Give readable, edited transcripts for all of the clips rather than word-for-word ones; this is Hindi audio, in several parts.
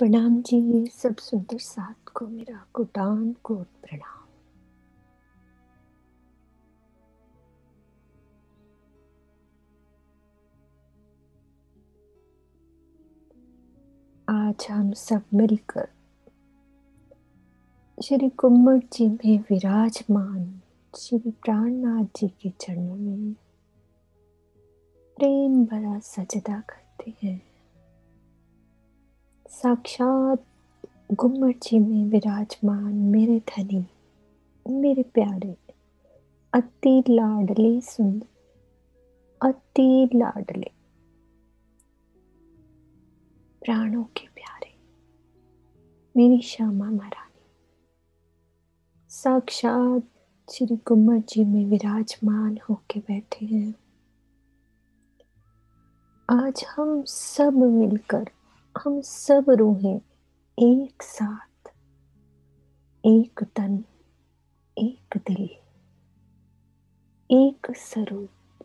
प्रणाम जी। सब सुंदर साथ को मेरा कोटान कोट प्रणाम। आज हम सब मिलकर श्री कुम्मट जी में विराजमान श्री प्राणनाथ जी के चरणों में प्रेम भरा सजदा करते हैं। साक्षात गुम्मट जी में विराजमान मेरे धनी, मेरे प्यारे, अति लाडले सुंदर, अति लाडले, प्राणों के प्यारे मेरी श्यामा महारानी, साक्षात श्री कुम्मट जी में विराजमान होके बैठे हैं। आज हम सब मिलकर, हम सब रूहें एक साथ, एक तन, एक दिल, एक स्वरूप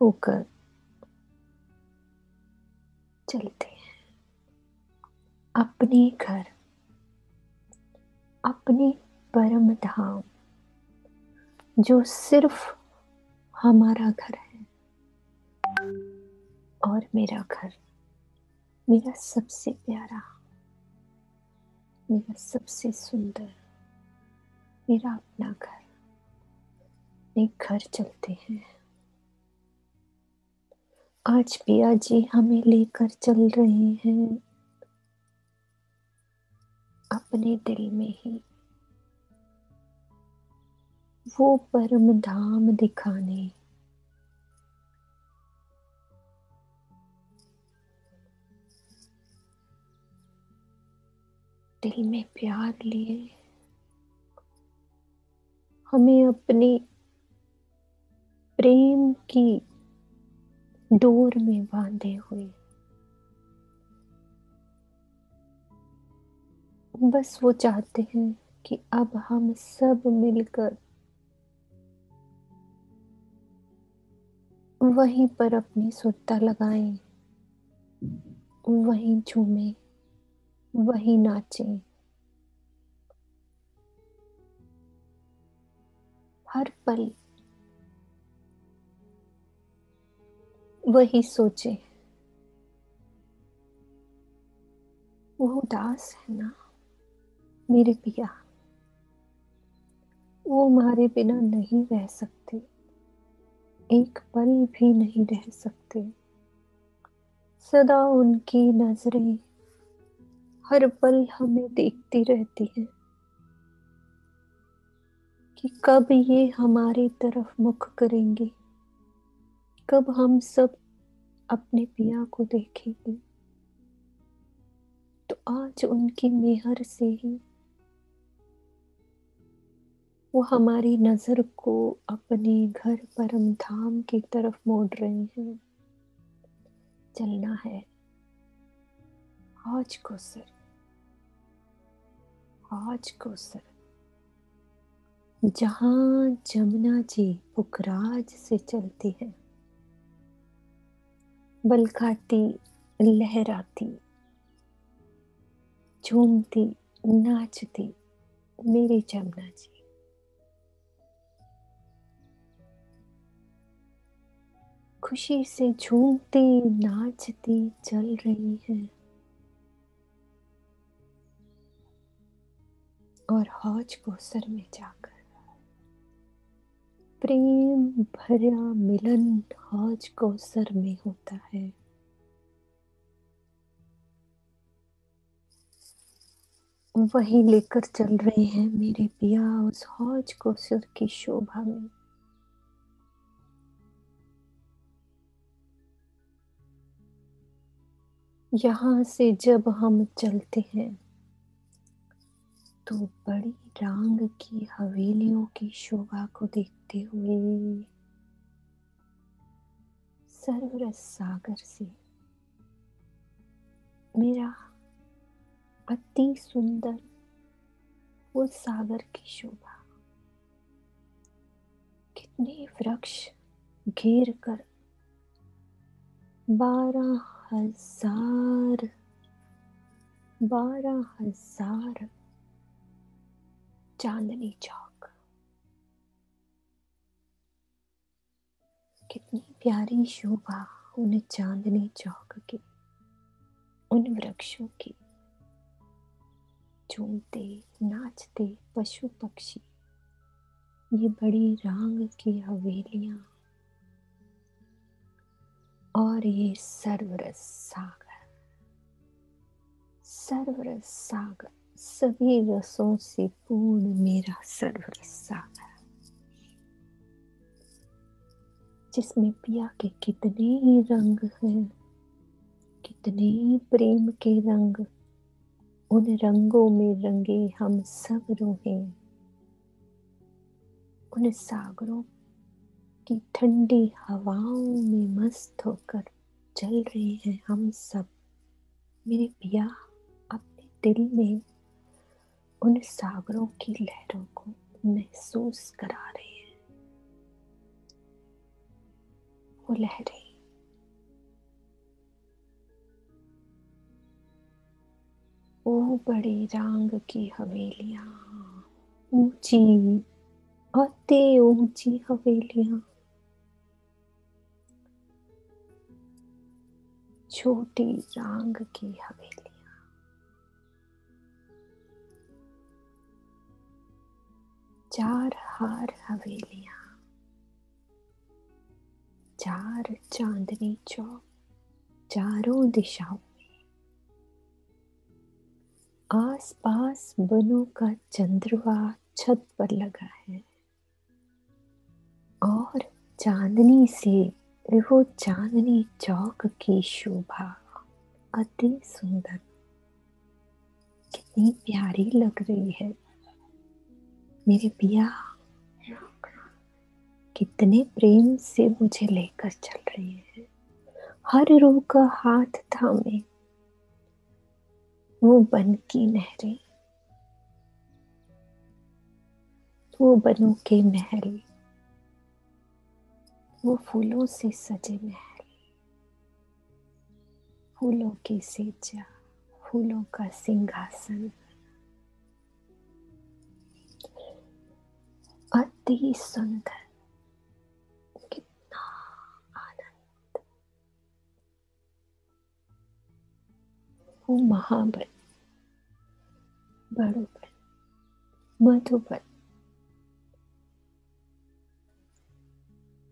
होकर चलते हैं अपने घर, अपने परम धाम, जो सिर्फ हमारा घर है और मेरा घर, मेरा सबसे प्यारा, मेरा सबसे सुंदर, मेरा अपना घर। एक घर चलते हैं। आज पिया जी हमें लेकर चल रहे हैं अपने दिल में ही वो परम धाम दिखाने। दिल में प्यार लिए हमें अपनी प्रेम की डोर में बांधे हुए, बस वो चाहते हैं कि अब हम सब मिलकर वहीं पर अपनी सुरता लगाएं, वहीं झूमें, वहीं नाचें। हर पल वही सोचे। वो उदास है ना मेरे पिया, वो हमारे बिना नहीं रह सकते, एक पल भी नहीं रह सकते। सदा उनकी नजरें हर पल हमें देखती रहती हैं कि कब ये हमारी तरफ मुख करेंगे, कब हम सब अपने पिया को देखेंगे। तो आज उनकी मेहर से ही वो हमारी नजर को अपने घर परम धाम की तरफ मोड़ रहे हैं। चलना है हौज को सर, हौज को सर, जहां जमुना जी पुखराज से चलती है, बलखाती, लहराती, झूमती, नाचती मेरी जमुना जी। खुशी से झूमती, नाचती चल रही है और हौज कोसर में जाकर प्रेम भरा मिलन हौज कोसर में होता है। वही लेकर चल रहे हैं मेरे पिया उस हौज कोसर की शोभा में। यहाँ से जब हम चलते हैं तो बड़ी रांग की हवेलियों की शोभा को देखते हुए सरवरस सागर से मेरा अति सुंदर वो सागर की शोभा, कितने वृक्ष घेर कर 12,000 12,000 चांदनी चौक। कितनी प्यारी शोभा उन चांदनी चौक की, उन वृक्षों की। झूमते नाचते पशु पक्षी, ये बड़ी रांग की हवेलियां, और ये सरवरस सागर। सरवरस सागर, सभी रसों से पूर्ण मेरा सरवरस सागर, जिसमें पिया के कितने ही रंग हैं, कितने ही प्रेम के रंग। उन रंगों में रंगे हम सब रूहें, उन सागरों की ठंडी हवाओं में मस्त होकर चल रहे हैं हम सब। मेरे पिया अपने दिल में उन सागरों की लहरों को महसूस करा रहे हैं। वो लहरें वो बड़ी रांग की हवेलियां, ऊंची, अति ऊंची हवेलियां, छोटी रांग की हवेलियां, चार हार हवेलियां, चार चांदनी चौक, चारों दिशाओं में। आस पास बनों का चंद्रमा छत पर लगा है, और चांदनी से वो चांदनी चौक की शोभा अति सुंदर, कितनी प्यारी लग रही है। मेरे पिया कितने प्रेम से मुझे लेकर चल रही है, हर रूह का हाथ थामे। वो बन की नहरें, वो बनों के महल, वो फूलों से सजे महल, फूलों की सेजा, फूलों का सिंहासन, अति सुंदर। कितना आनंद। वो महाबल, बड़ोबल, मधुबल,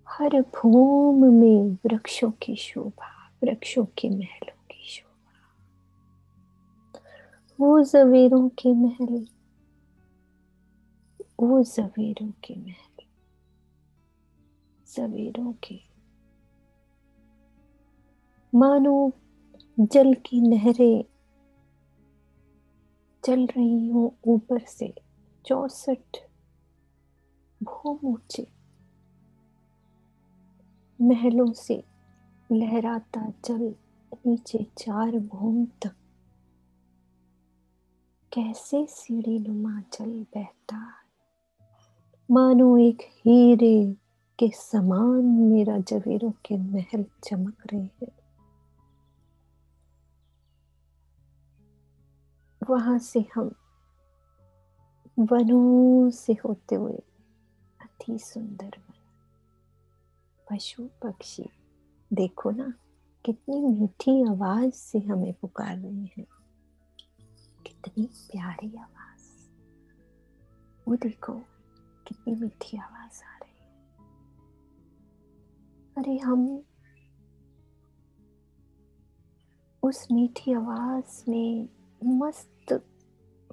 हर भूमि में वृक्षों की शोभा, वृक्षों के महलों की शोभा। वो जवेरों के महल, वो जवेरों के महल, जवेरों के, मानो जल की नहरें चल रही हो ऊपर से। 64 भूम ऊंचे महलों से लहराता जल नीचे 4 भूम तक कैसे सीढ़ी नुमा जल बहता, मानो एक हीरे के समान मेरा जवेरों के महल चमक रहे हैं। वहां से हम वनों से होते हुए, अति सुंदर वन, पशु पक्षी, देखो ना कितनी मीठी आवाज से हमें पुकार रहे हैं, कितनी प्यारी आवाज। वो देखो कितनी मीठी आवाज आ रही है। अरे हम उस मीठी आवाज में मस्त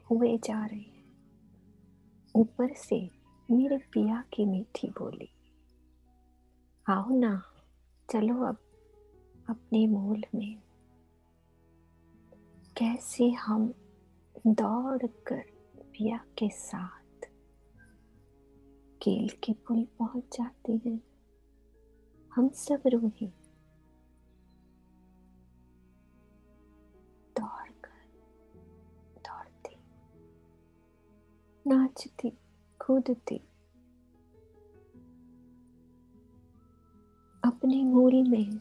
हुए जा रहे हैं। ऊपर से मेरे पिया की मीठी बोली, आओ ना, चलो अब अपने मूल में। कैसे हम दौड़ कर पिया के साथ केल के पुल पहुंच जाते हैं। हम सब रूहें दौड़कर, दौड़ती, नाचती, कूदती अपने मूल में,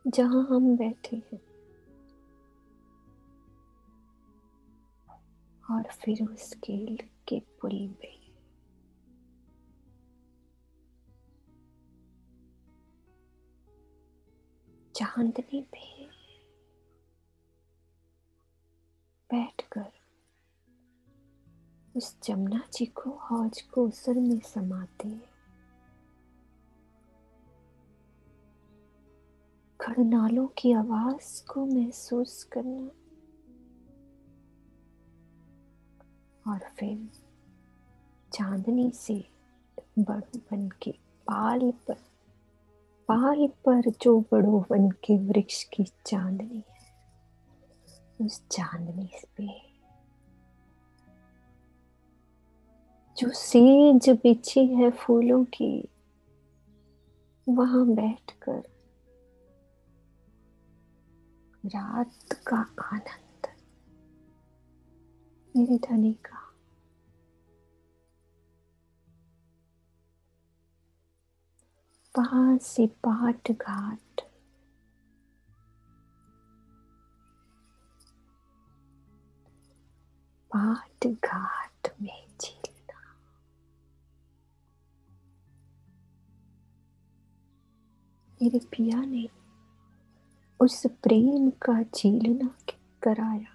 जहां हम बैठे हैं। और फिर उस खेल के पुल पे चांदनी पे बैठकर उस जमुना जी को हौज को सर में समाते खड़नालों की आवाज को महसूस करना और फिर चांदनी से बड़ों बन के पाल पर जो बड़ों बन के वृक्ष की चांदनी है, उस चांदनी पे जो सेज बिछी है फूलों की, वहां बैठकर रात का आनंद मेरे धनी का वहां से पाट घाट में झीलना, मेरे पिया ने उस प्रेम का झीलना कराया।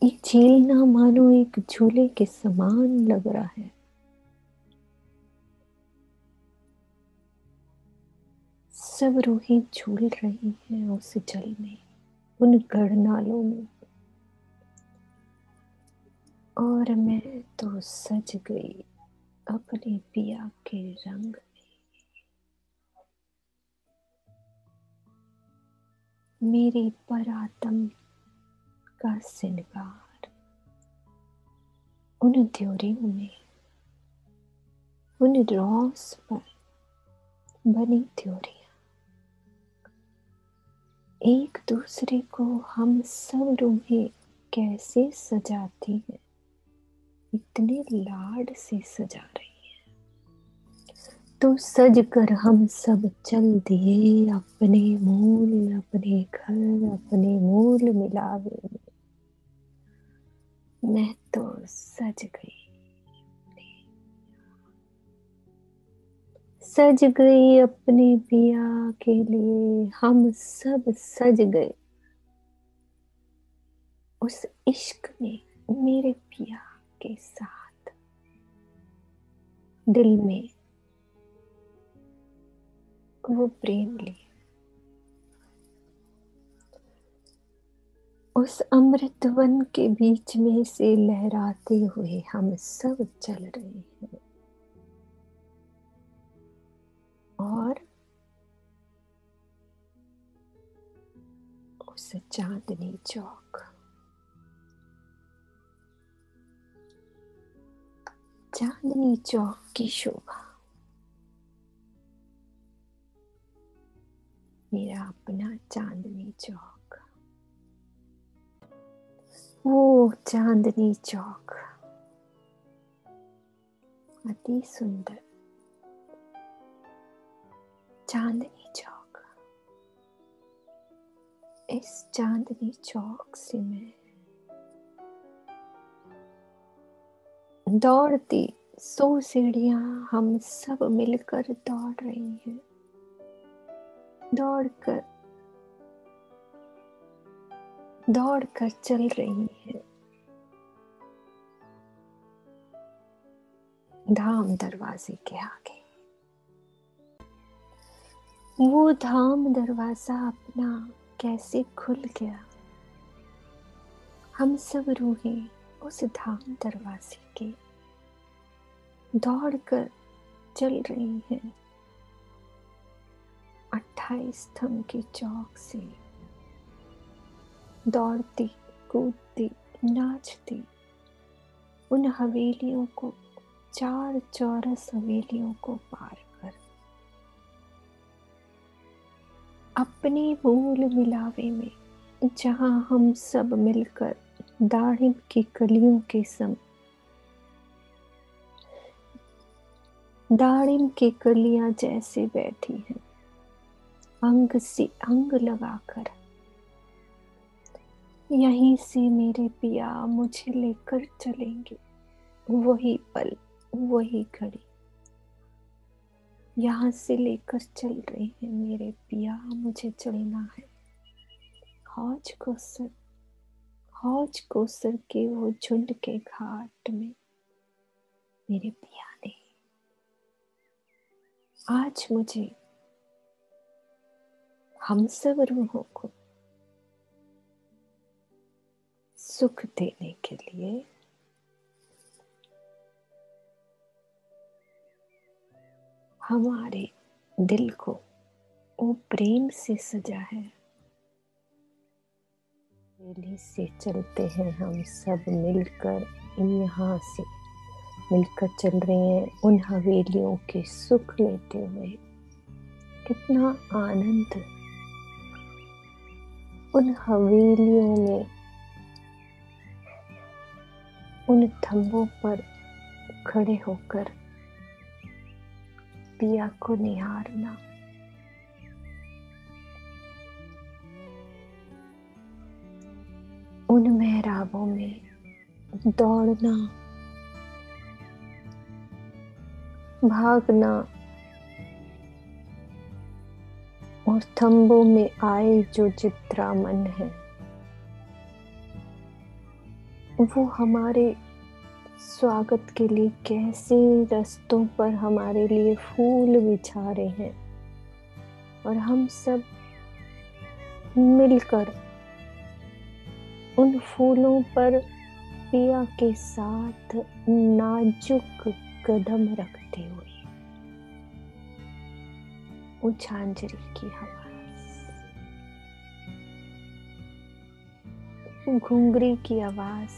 ये झीलना मानो एक झूले के समान लग रहा है। सब रूहें झूल रही हैं उस जल में, उन गढ़नालों में, और मैं तो सज गई अपने पिया के रंग में। मेरे परातम का सिंगार उन द्योरियों में, उन रॉस पर बनी त्योरियां एक दूसरे को हम सब रूहें कैसे सजाती हैं, इतने लाड से सजा रही है। तो सज कर हम सब चल दिए अपने मूल, अपने घर, अपने मूल मिलावे में। मैं तो सज गई अपने पिया के लिए। हम सब सज गए उस इश्क में, मेरे पिया के साथ। दिल में वो प्रेम लिए, उस अमृत वन के बीच में से लहराते हुए हम सब चल रहे हैं। और उस चांदनी चौक की शोभा, मेरा अपना चांदनी चौक, वो चांदनी चौक अति सुंदर चांदनी चौक। इस चांदनी चौक से मैं दौड़ती 100 सीढ़ियां हम सब मिलकर दौड़ रही हैं। दौड़कर चल रही है धाम दरवाजे के आगे। वो धाम दरवाजा अपना कैसे खुल गया। हम सब रूहें उस धाम दरवाजे के दौड़कर चल रही हैं 28 स्तंभ के चौक से, दौड़ती कूदती नाचती उन हवेलियों को, 4 चौरस हवेलियों को पार कर अपने मूल मिलावे में, जहां हम सब मिलकर दाढ़ी की कलियों के संग, दाढ़ी की कलियां जैसे बैठी हैं, अंग से अंग लगाकर, यहीं से मेरे पिया मुझे लेकर चलेंगे। वही पल, वही घड़ी यहाँ से लेकर चल रहे हैं मेरे पिया, मुझे चलना है। हौज कोसर, हौज कोसर के वो झुंड के घाट में मेरे पिया ने आज मुझे हम सब रूहों को सुख देने के लिए हमारे दिल को वो प्रेम से सजा है। हवेली से चलते हैं हम सब मिलकर, यहाँ से मिलकर चल रहे हैं उन हवेलियों के सुख लेते हुए। कितना आनंद उन हवेलियों में, उन थंबों पर खड़े होकर पिया को निहारना। उन मेहराबों में दौड़ना, भागना और थंबों में आए जो चित्रामन है वो हमारे स्वागत के लिए कैसे रास्तों पर हमारे लिए फूल बिछा रहे हैं, और हम सब मिलकर उन फूलों पर पिया के साथ नाजुक कदम रखते हुए वो झांझरी की आवाज, घुंघरी की आवाज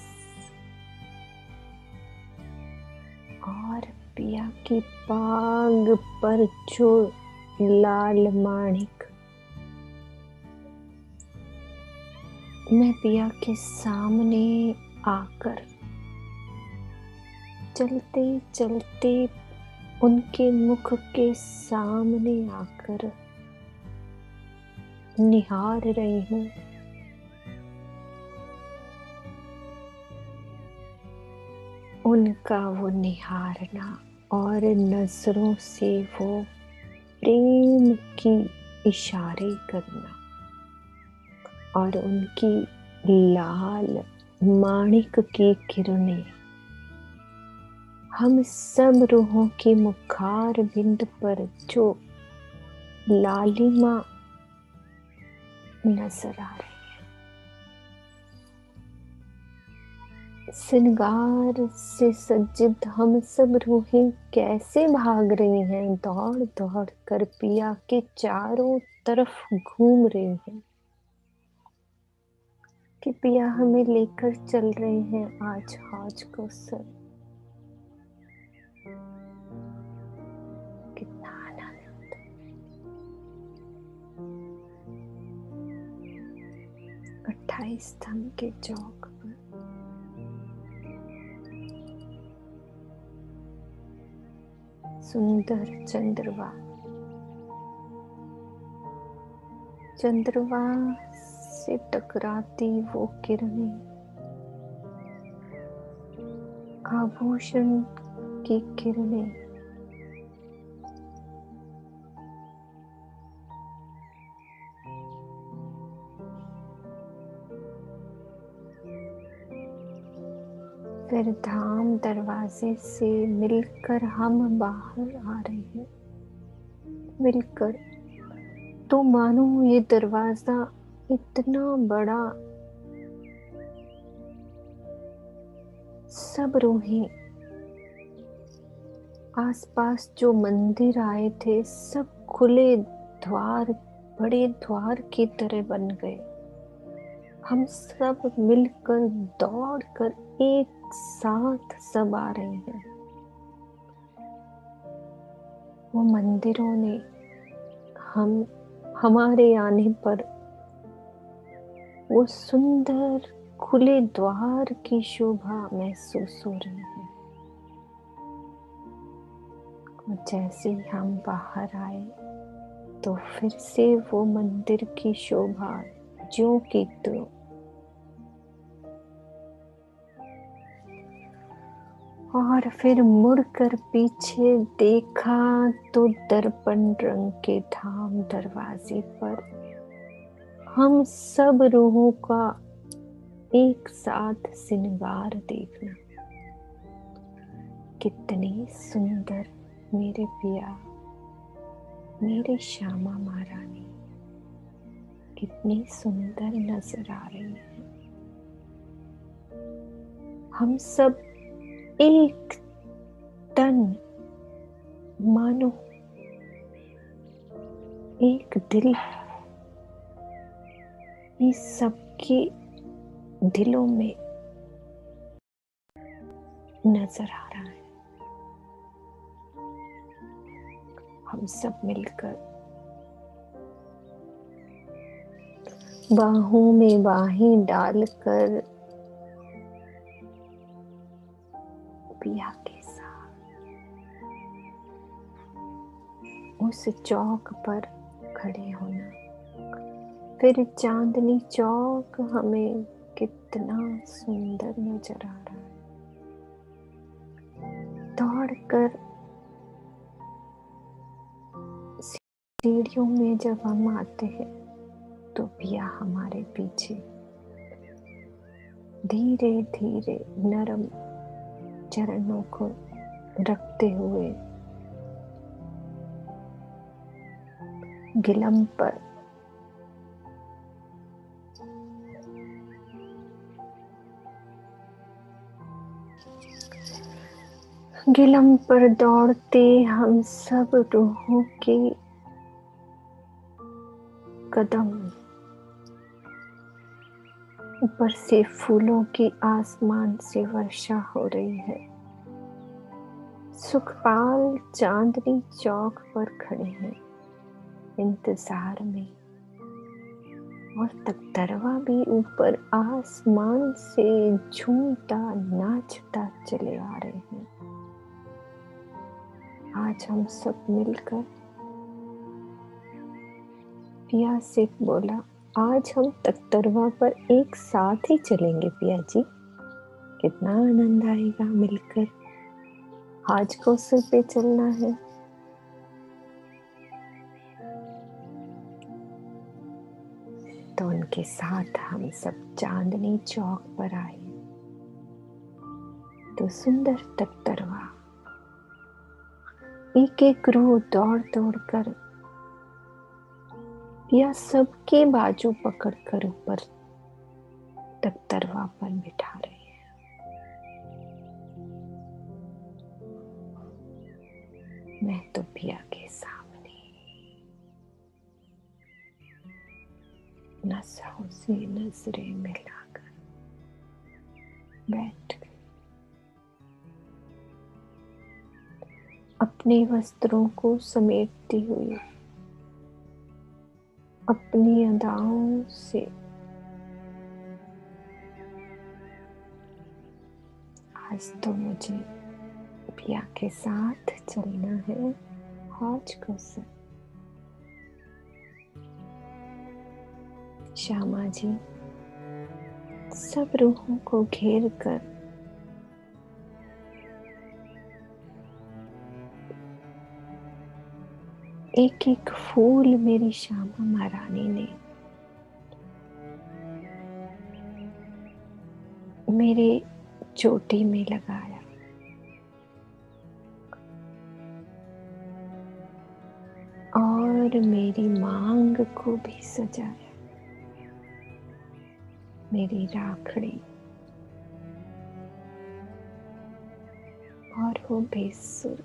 और पिया की पाग पर जो लाल माणिक, मैं पिया के सामने आकर चलते चलते उनके मुख के सामने आकर निहार रही हूँ। उनका वो निहारना और नजरों से वो प्रेम की इशारे करना और उनकी लाल माणिक की किरणें हम सब रूहों की मुखार बिंद पर जो लालिमा नजर आ रही है। श्रृंगार से सज्जित हम सब रूहें कैसे भाग रही हैं, दौड़ दौड़ कर पिया के चारों तरफ घूम रही हैं कि पिया हमें लेकर चल रहे हैं आज हौज कोसर। कितना आनंद। 28 स्तंभ के चौक पर सुंदर चंद्रमा, चंद्रमा से टकराती वो किरणें आभूषण की किरणें फिर धाम दरवाजे से मिलकर हम बाहर आ रहे हैं। मिलकर तो मानो ये दरवाजा इतना बड़ा, सब रूहें आसपास जो मंदिर आए थे सब खुले द्वार, बड़े द्वार की तरह बन गए। हम सब मिलकर दौड़कर एक साथ सब आ रहे हैं। वो मंदिरों ने हमारे आने पर वो सुंदर खुले द्वार की शोभा महसूस हो रही है। और जैसे ही हम बाहर आए तो फिर से वो मंदिर की शोभा ज्यों की त्यों। और फिर मुड़कर पीछे देखा तो दर्पण रंग के धाम दरवाजे पर हम सब रूहों का एक साथ श्रृंगार देखना। कितनी सुंदर मेरे पिया, मेरी श्यामा महारानी कितनी सुंदर नजर आ रही है। हम सब एक तन मानो एक दिल, इस सबके दिलों में नजर आ रहा है। हम सब मिलकर बाहों में बाहें डालकर पिया के साथ उस चौक पर खड़े होना। फिर चांदनी चौक हमें कितना सुंदर नजर आ रहा है। दौड़कर सीढ़ियों में जब हम आते हैं तो पिया हमारे पीछे धीरे धीरे नरम चरणों को रखते हुए गिलम पर दौड़ते हम सब रूहों के कदम ऊपर से फूलों की आसमान से वर्षा हो रही है। सुखपाल चांदनी चौक पर खड़े हैं इंतजार में, और तकतरवा भी ऊपर आसमान से झूमता नाचता चले आ रहे हैं। आज हम सब मिलकर, पिया से बोला, आज हम तकतरवा पर एक साथ ही चलेंगे पिया जी, कितना आनंद आएगा मिलकर। आज को सिर पे चलना है। तो उनके साथ हम सब चांदनी चौक पर आए तो सुंदर तकतरवा एक एक रूह दौड़ दौड़ कर या सबके बाजू पकड़कर ऊपर तकतरवा पर बिठा रही है। मैं तो पिया के सामने नजरों से नजरें मिलाकर बैठ गई। अपने वस्त्रों को समेटती हुई अपनी अदाओं से आज तो मुझे पिया के साथ चलना है। आज को से श्यामा जी सब रूहों को घेर कर एक एक फूल मेरी श्यामा महारानी ने मेरे चोटी में लगाया। और मेरी मांग को भी सजाया। मेरी राखड़ी और वो बेसुर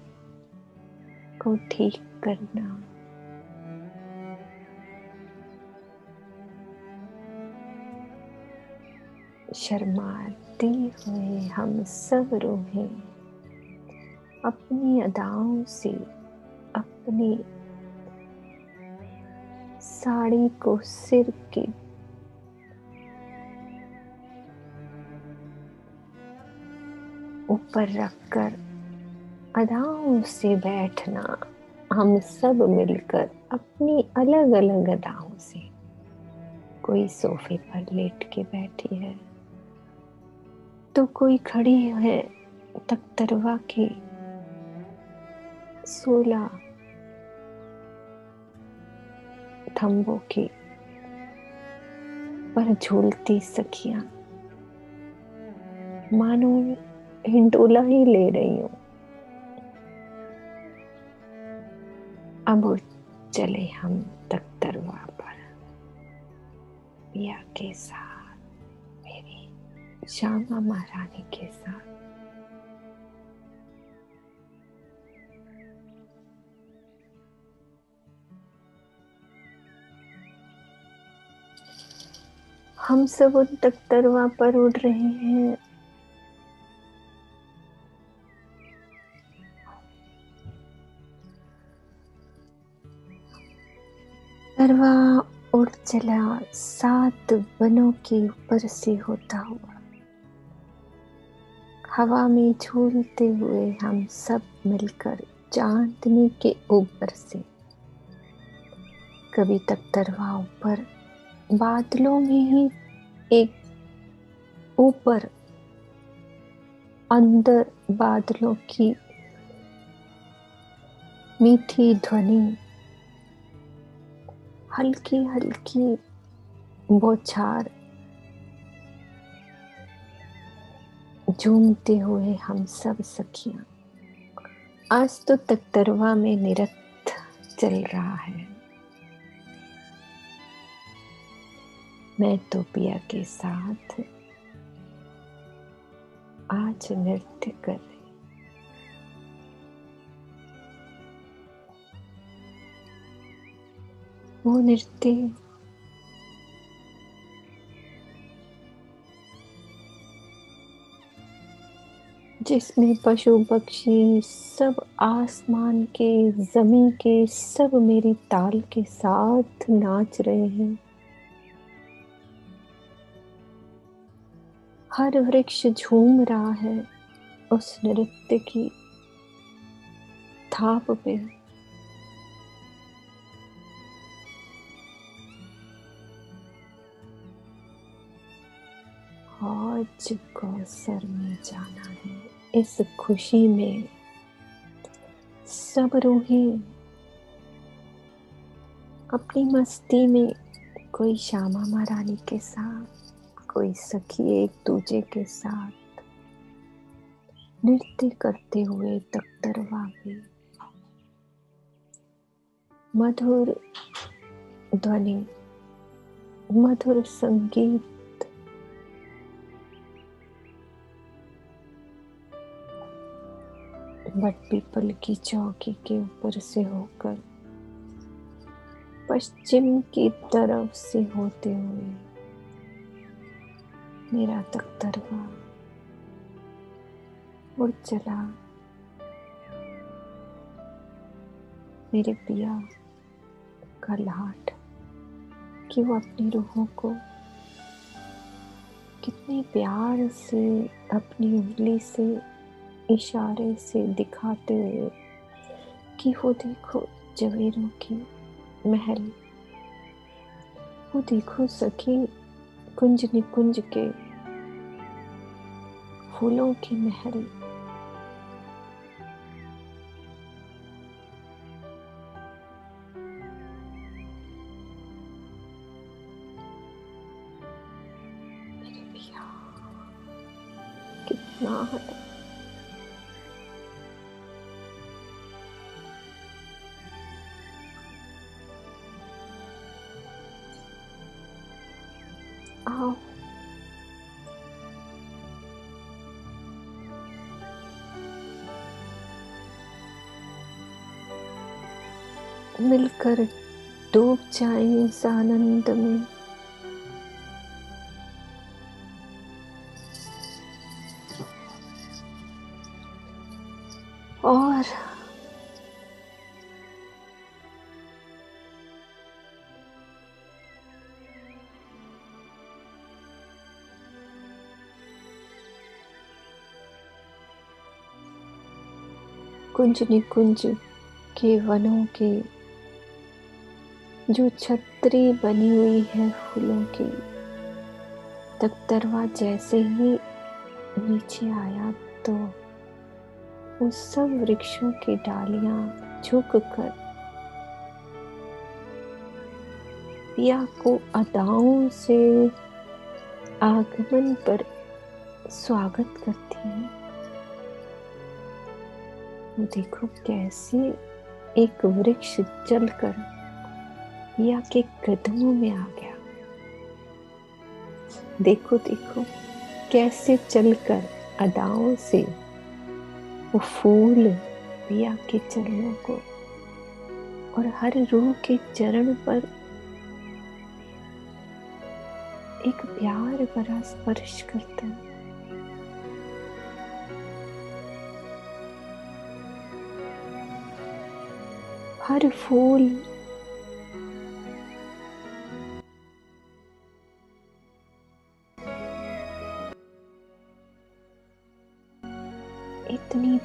को ठीक करना। शर्माती हुए हम सब रूहें अपनी अदाओं से अपनी साड़ी को सिर के ऊपर रखकर अदाओं से बैठना हम सब मिलकर अपनी अलग अलग अदाओं से, कोई सोफे पर लेट के बैठी है तो कोई खड़ी है तख्तरवा की 16 थंबों की पर झूलती सखियां, मानो हिंडोला ही ले रही हूं। अब चले हम तख्तरवा पर पिया के साथ, मेरी श्यामा महारानी के साथ। हम सब उन तख्तरवा पर उड़ रहे हैं। तरवा उड़ चला 7 वनों के ऊपर से होता हुआ, हवा में झूलते हुए हम सब मिलकर चांदनी के ऊपर से। कभी तख्तरवा ऊपर बादलों में ही एक ऊपर अंदर बादलों की मीठी ध्वनि, हल्की हल्की बौछार, झूमते हुए हम सब सखियां। आज तो तख्तरवा में नृत्य चल रहा है। मैं तो पिया के साथ आज नृत्य कर रही। वो नृत्य जिसमें पशु पक्षी सब, आसमान के जमीन के सब मेरी ताल के साथ नाच रहे हैं। हर वृक्ष झूम रहा है उस नृत्य की थाप पे। आज कौसर में जाना है। इस खुशी में सब रूहें अपनी मस्ती में, कोई श्यामा महारानी के साथ, कोई सखी एक दूजे के साथ नृत्य करते हुए तख्तरवा में। मधुर ध्वनि, मधुर संगीत, बट पीपल की चौकी के ऊपर से होकर पश्चिम की तरफ से होते हुए मेरा तख्तरवा उड़ चला मेरे पिया का लाड, कि वो अपनी रूहों को कितने प्यार से अपनी उंगली से इशारे से दिखाते हुए कि वो देखो जवेरों की महल, वो देखो सखी कुंज निकुंज के फूलों की महल। मेरे पिया कितना है। आओ मिलकर डूब जाएं इस आनंद में। और कुंज निकुंज के वनों के जो छतरी बनी हुई है फूलों की, तकतरवा जैसे ही नीचे आया तो उस सब वृक्षों की डालियां झुककर पिया को अदाओं से आगमन पर स्वागत करती हैं। देखो कैसे एक वृक्ष चलकर पिया के कदमों में आ गया। देखो देखो कैसे चलकर अदाओं से वो फूल पिया के चरणों को और हर रूह के चरण पर एक प्यार भरा स्पर्श करता है। हर फूल इतनी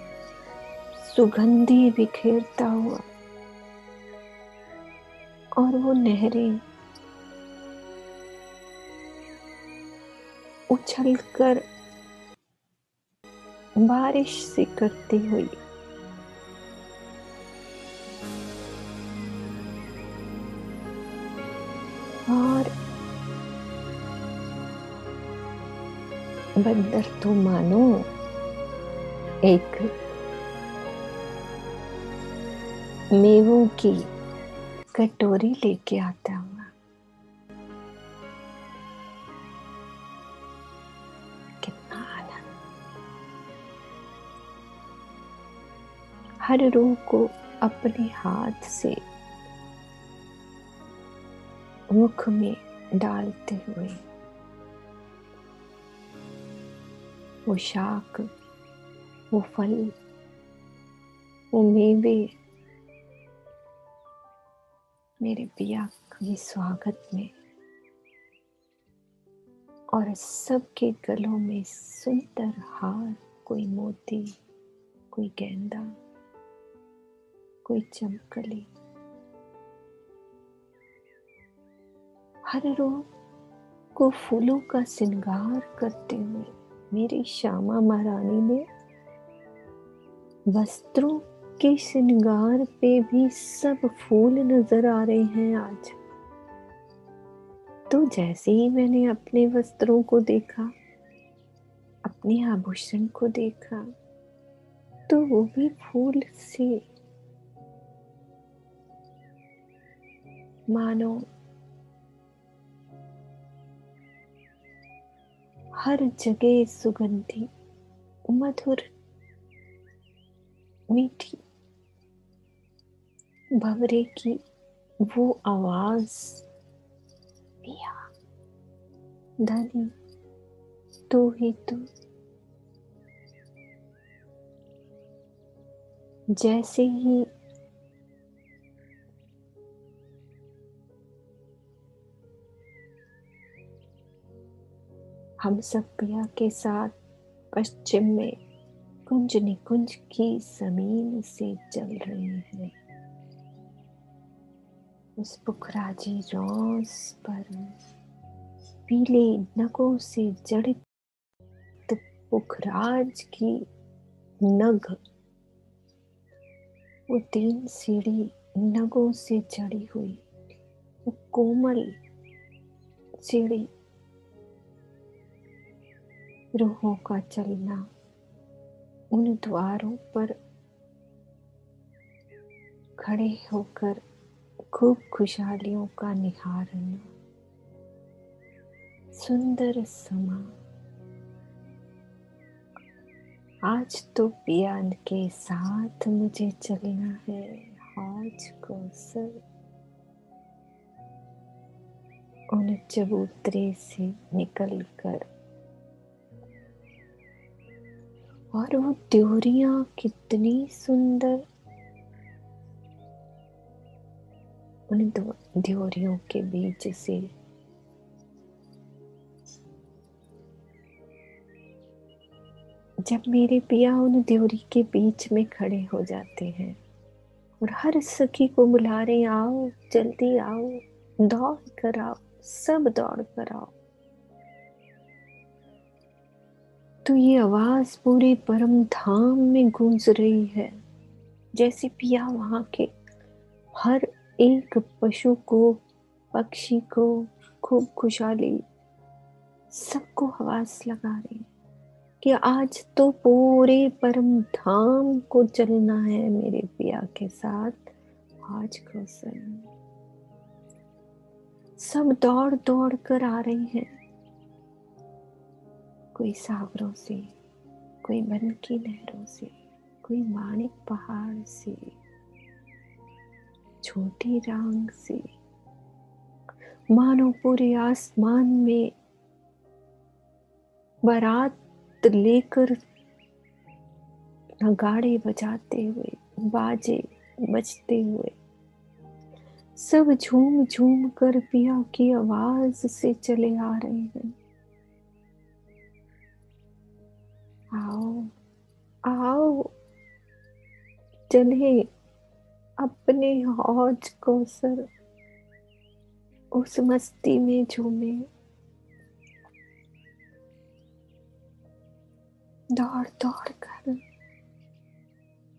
सुगंधी बिखेरता हुआ और वो नहरें उछलकर बारिश सी करती हुई और बंदर तो मानो एक मेवों की कटोरी लेके आता हुआ। कितना आनंद। हर रूह को अपने हाथ से मुख में डालते हुए वो शाक, वो फल, वो मेवे मेरे पिया के स्वागत में और सबके गलों में सुंदर हार, कोई मोती, कोई गेंदा, कोई चमकली। हर रोज को फूलों का श्रृंगार करते हुए मेरी श्यामा महारानी ने वस्त्रों के श्रृंगार पे भी सब फूल नजर आ रहे हैं आज। तो जैसे ही मैंने अपने वस्त्रों को देखा, अपने आभूषण को देखा, तो वो भी फूल से मानो हर जगह सुगंधी, मधुर, मीठी भंवरे की वो आवाज, पिया धनी तू ही तू। जैसे ही हम सब पिया के साथ पश्चिम में कुंज निकुंज की जमीन से चल रहे हैं। उस पुखराजी रोज पर पीले नगों से जड़ित पुखराज की नग, वो 3 सीढ़ी नगों से जड़ी हुई वो कोमल सीढ़ी, रूहों का चलना, उन द्वारों पर खड़े होकर खूब खुशहालियों का निहारना, सुंदर समा। आज तो पिया के साथ मुझे चलना है, आज को सर उन चबूतरे से निकलकर। और वो त्योरियां कितनी सुंदर, उन ड्योरियों के बीच से जब मेरे पिया उन ड्योरी के बीच में खड़े हो जाते हैं, और हर सखी को बुला रहे, आओ जल्दी आओ, दौड़ कर आओ, सब दौड़ कर आओ। तो ये आवाज पूरे परम धाम में गूंज रही है, जैसे पिया वहां के हर एक पशु को, पक्षी को खूब खुशहाली, सबको आवाज लगा रही है कि आज तो पूरे परम धाम को चलना है मेरे पिया के साथ, आज को सब दौड़ दौड़ कर आ रही हैं। कोई सागरों से, कोई वन की नहरों से, कोई माणिक पहाड़ से, छोटी रांग से, मानो पूरे आसमान में बारात लेकर नगाड़े बजाते हुए, बाजे बजते हुए, सब झूम झूम कर पिया की आवाज से चले आ रहे हैं। आओ आओ चले अपने हौज को सर, उस मस्ती में झूमे। दौड़ दौड़ कर,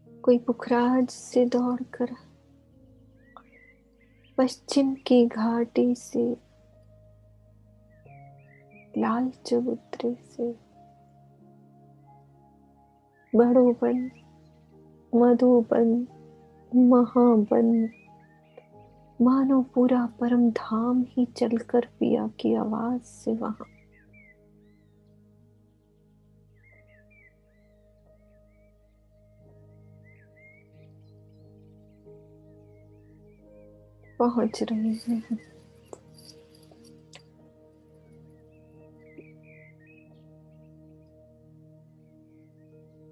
कोई पुखराज से दौड़ कर, पश्चिम की घाटी से, लाल चबूतरे से, बड़ोबन, मधुबन, महाबन, मानो पूरा परम धाम ही चलकर पिया की आवाज से वहां। पहुंच रहे हैं।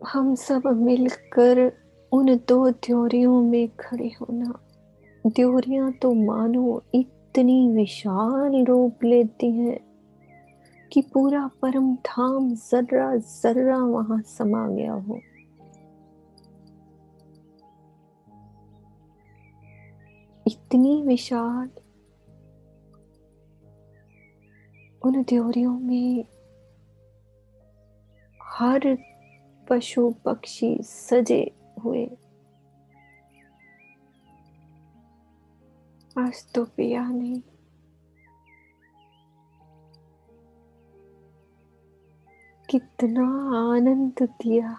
हम सब मिलकर उन दो द्योरियों में खड़े होना। द्योरियां तो मानो इतनी विशाल रूप लेती हैं कि पूरा परम धाम जर्रा जर्रा वहां समा गया हो। इतनी विशाल, उन द्योरियों में हर पशु पक्षी सजे हुए। आज तो पिया ने कितना आनंद दिया।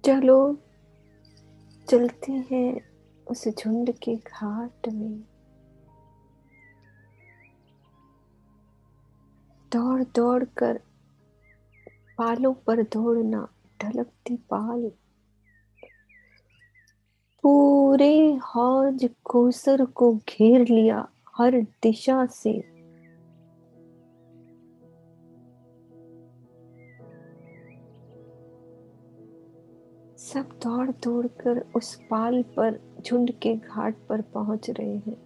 चलो चलते हैं उस झुंड के घाट में। दौड़ दौड़ कर पालों पर दौड़ना, ढलकती पाल, पूरे हौज कोसर को घेर लिया हर दिशा से। सब दौड़ दौड़ कर उस पाल पर, झुंड के घाट पर पहुंच रहे हैं।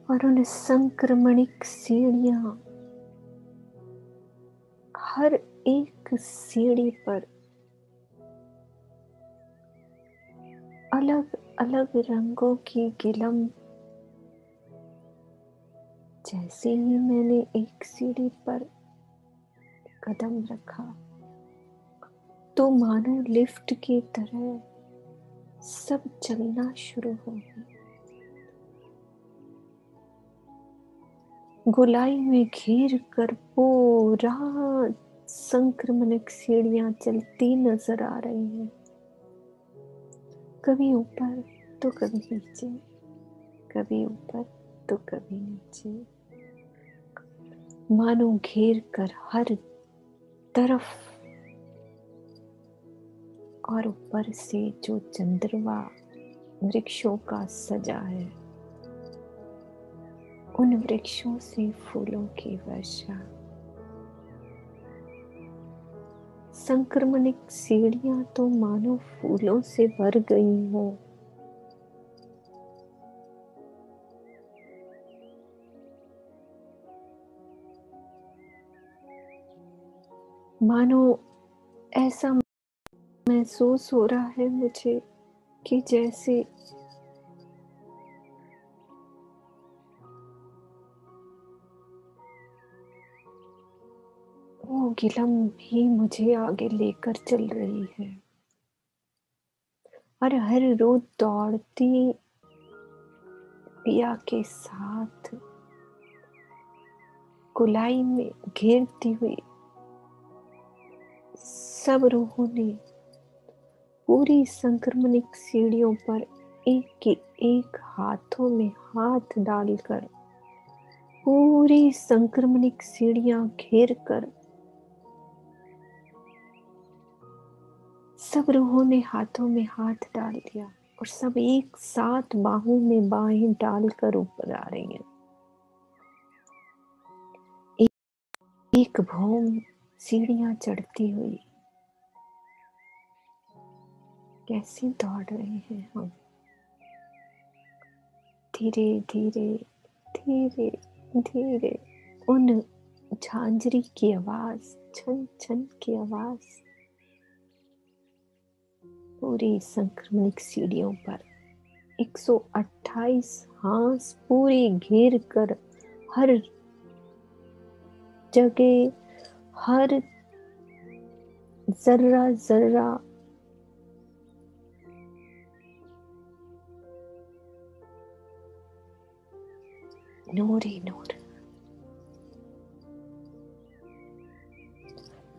और उन संक्रमणिक सीढ़ियां, हर एक सीढ़ी पर अलग अलग रंगों की गिलम। जैसे ही मैंने एक सीढ़ी पर कदम रखा तो मानो लिफ्ट की तरह सब चलना शुरू हो गया। गोलाई में घेर कर पूरा संक्रमणिक सीढ़ियां चलती नजर आ रही हैं। कभी ऊपर तो कभी नीचे, कभी ऊपर तो कभी नीचे, मानो घेर कर हर तरफ। और ऊपर से जो चंद्रमा वृक्षों का सजा है, उन वृक्षों से फूलों की वर्षा। संक्रमणिक सीढ़ियां तो मानो फूलों से भर गई हो। मानो ऐसा महसूस हो रहा है मुझे कि जैसे वो गिलम भी मुझे आगे लेकर चल रही है और हर रोज दौड़ती पिया के साथ गोलाई में घेरती हुई सब रूहों ने पूरी संक्रमणिक सीढ़ियों पर एक के एक हाथों में हाथ डालकर पूरी संक्रमणिक सीढ़ियां घेर कर सब रूहों ने हाथों में हाथ डाल दिया और सब एक साथ बाहों में बाहें डालकर ऊपर आ रही हैं। एक भौम सीढ़ियां चढ़ती हुई कैसे दौड़ रहे हैं हम, धीरे धीरे धीरे धीरे। उन झांझरी की आवाज, छन छन की आवाज पूरी संक्रमणिक सीढ़ियों पर 128 हाथ पूरी घेर कर हर जगह, हर जर्रा जर्रा नूर ही नूर।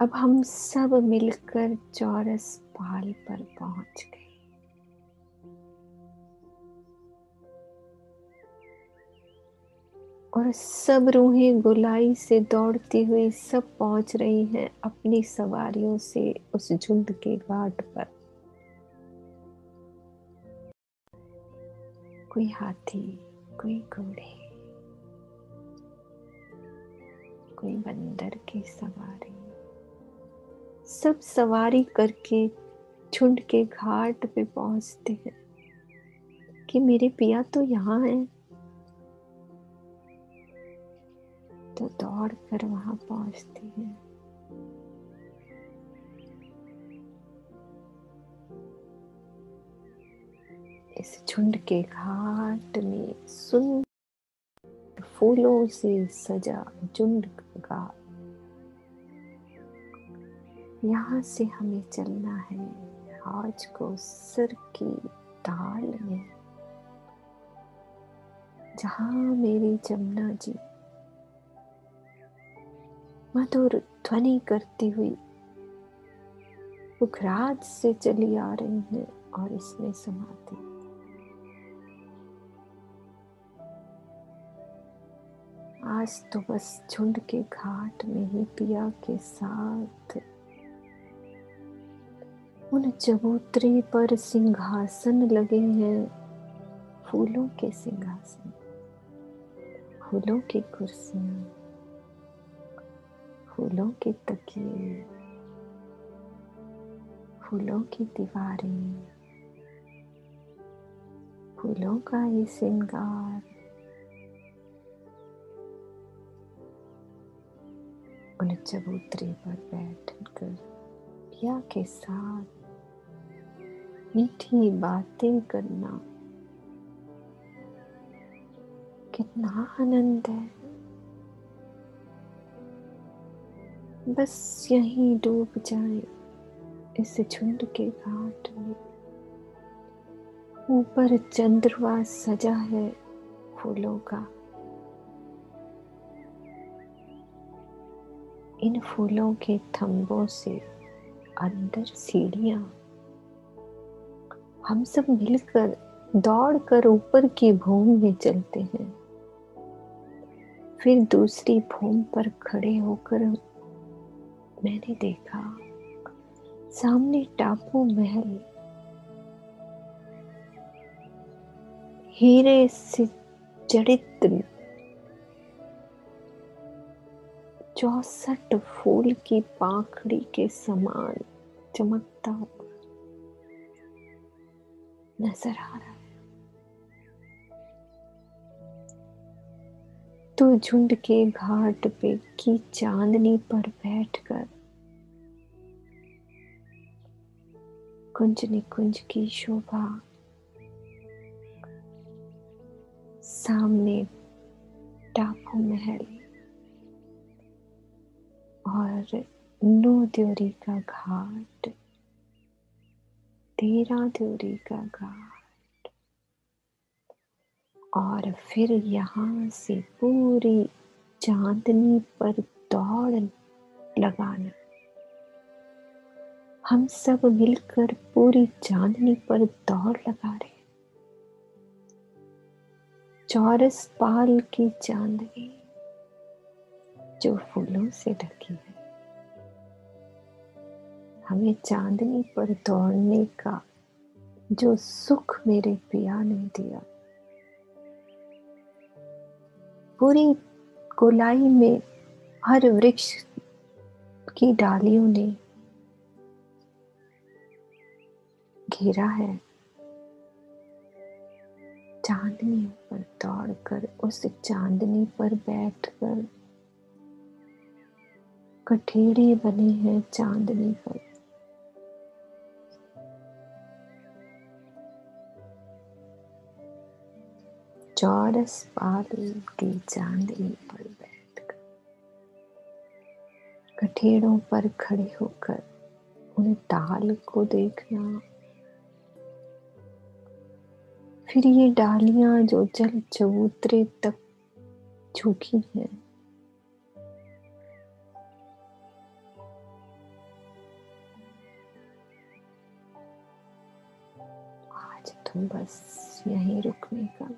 अब हम सब मिलकर चौरस पाल पर पहुंच गए। और सब रूहें गोलाई से दौड़ती हुई सब पहुंच रही हैं अपनी सवारियों से उस झुंड के घाट पर। कोई हाथी, कोई घोड़े, कोई बंदर की सवारी, सब सवारी करके झुंड के घाट पे पहुंचते हैं कि मेरे पिया तो यहाँ है। तो दौड़ कर वहां पहुंचते हैं। इस झुंड के घाट में सुंदर फूलों से सजा झुंड का, यहाँ से हमें चलना है हौज को सर की ताल में, जहां मेरी जमुना जी मधुर ध्वनि करती हुई पुखराज से चली आ रही हैं और इसमें समाती। आज तो बस झुंड के घाट में ही पिया के साथ उन चबूतरे पर सिंहासन लगे हैं, फूलों के सिंहासन, फूलों की कुर्सियां, फूलों के तकिए, फूलों की दीवारें, फूलों का ये श्रृंगार। उन चबूतरे पर बैठकर पिया के साथ मीठी बातें करना कितना आनंद है। बस यहीं डूब जाए इस झुंड के घाट में। ऊपर चंद्रमा सजा है फूलों का, इन फूलों के थंबों से अंदर सीढ़ियां, हम सब मिलकर दौड़कर ऊपर की भूम में चलते हैं। फिर दूसरी भूम पर खड़े होकर मैंने देखा सामने टापू महल हीरे से जड़ित 64 फूल की पाखड़ी के समान चमकता हुआ नजर आ रहा है। तो झुंड के घाट पे की चांदनी पर बैठकर कुंज निकुंज की शोभा, सामने टापू महल और नो द्योरी का घाट, 13 द्योरी का घाट, और फिर यहाँ से पूरी चांदनी पर दौड़ लगाना। हम सब मिलकर पूरी चांदनी पर दौड़ लगा रहे। चौरस पाल की चांदनी जो फूलों से ढकी है, हमें चांदनी पर दौड़ने का जो सुख मेरे पिया ने दिया, पूरी गोलाई में हर वृक्ष की डालियों ने घेरा है। चांदनी पर दौड़कर, उस चांदनी पर बैठकर, कठेड़े बने हैं चांदनी पर, चौरस पाल की चांदनी पर बैठकर, कठेड़ों पर खड़े होकर उन डाल को देखना। फिर ये डालियां जो जल चबूतरे तक झुकी हैं, आज तो बस यहीं रुकने का।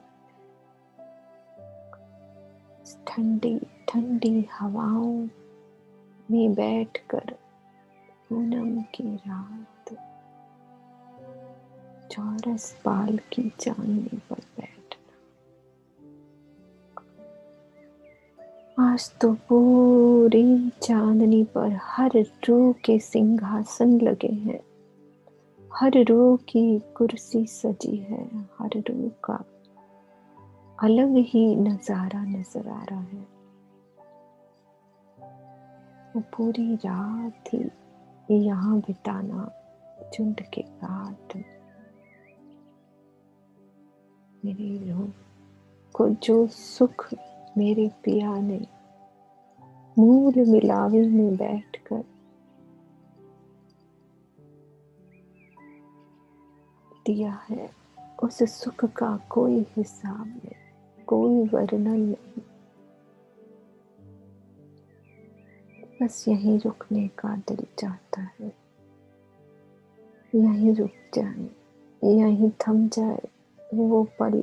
ठंडी ठंडी हवाओं में बैठकर पूनम की रात, चौरस पाल की चांदनी पर बैठना। आज तो पूरी चांदनी पर हर रूह के सिंहासन लगे हैं, हर रूह की कुर्सी सजी है, हर रूह का अलग ही नजारा नजर आ रहा है। वो पूरी रात ही यहाँ बिताना, झुंड के घाट, मेरी रूह को जो सुख मेरे पिया ने मूल मिलावे में बैठकर दिया है, उस सुख का कोई हिसाब नहीं, कोई वर्णन नहीं। बस यहीं रुकने का दिल चाहता है, यहीं रुक जाए, यहीं थम जाए वो पल,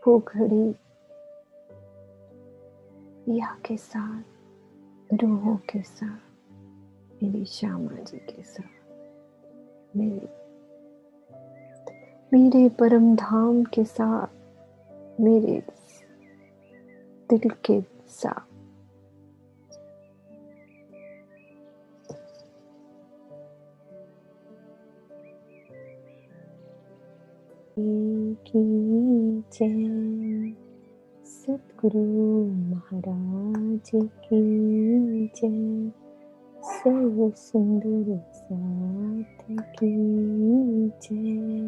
वो घड़ी, पिया के साथ, रूहों के साथ, मेरी श्यामा जी के साथ, मेरे परम धाम के साथ, मेरे दिल के साथ। की जय, सतगुरु महाराज की जय, सर्व सुंदर साथ की जय।